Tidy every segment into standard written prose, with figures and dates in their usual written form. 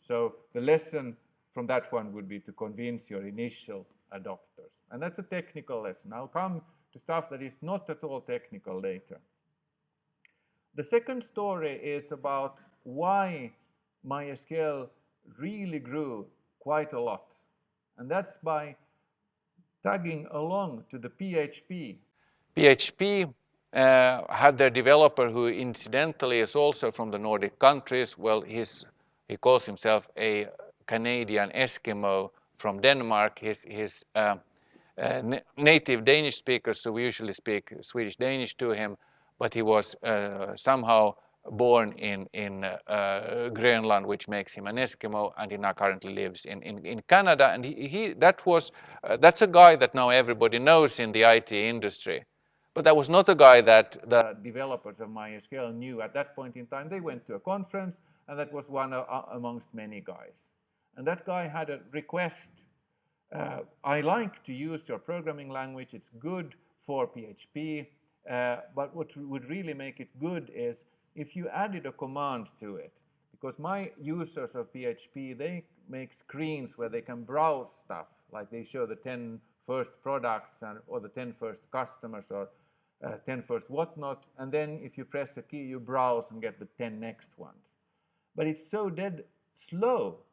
So the lesson from that one would be to convince your initial adopters. And that's a technical lesson. I'll come to stuff that is not at all technical later. The second story is about why MySQL really grew quite a lot. And that's by tagging along to the PHP. PHP had their developer who incidentally is also from the Nordic countries. Well, he calls himself a Canadian Eskimo from Denmark. His native Danish speaker, so we usually speak Swedish Danish to him, but he was somehow born in Grönland, which makes him an Eskimo, and he now currently lives in Canada. And that's a guy that now everybody knows in the IT industry. But that was not a guy that the developers of MySQL knew at that point in time. They went to a conference, and that was one amongst many guys. And that guy had a request. I like to use your programming language. It's good for PHP. But what would really make it good is if you added a command to it. Because my users of PHP, they make screens where they can browse stuff. Like they show the 10 first products or the 10 first customers or 10 first whatnot. And then if you press a key, you browse and get the 10 next ones. But it's so dead slow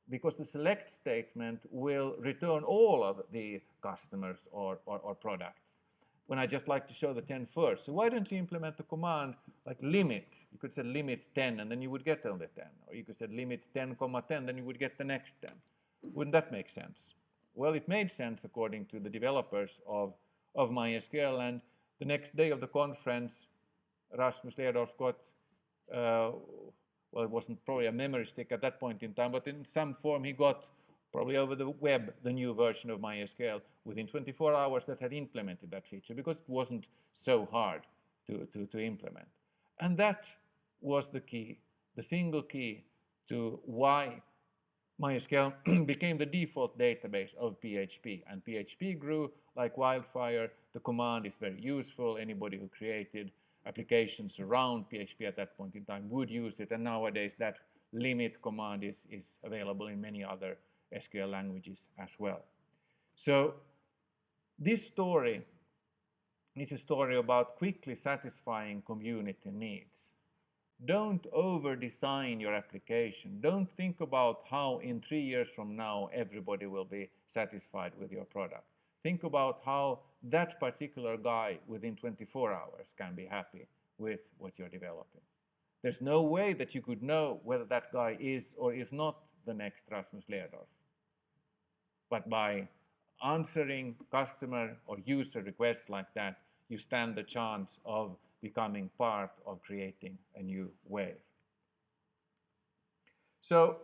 because the select statement will return all of the customers or products when I just like to show the 10 first. So why don't you implement the command like limit? You could say limit 10 and then you would get only 10. Or you could say limit 10, 10, then you would get the next 10. Wouldn't that make sense? Well, it made sense according to the developers of MySQL. And the next day of the conference, Rasmus Lerdorf got, well, it wasn't probably a memory stick at that point in time, but in some form he got probably over the web the new version of MySQL within 24 hours that had implemented that feature because it wasn't so hard to implement. And that was the key, the single key to why MySQL became the default database of PHP. And PHP grew like wildfire. The command is very useful. Anybody who created applications around PHP at that point in time would use it. And nowadays that limit command is available in many other SQL languages as well. So this story is a story about quickly satisfying community needs. Don't over-design your application. Don't think about how in 3 years from now everybody will be satisfied with your product. Think about how that particular guy within 24 hours can be happy with what you're developing. There's no way that you could know whether that guy is or is not the next Rasmus Lerdorf. But by answering customer or user requests like that, you stand the chance of becoming part of creating a new wave. So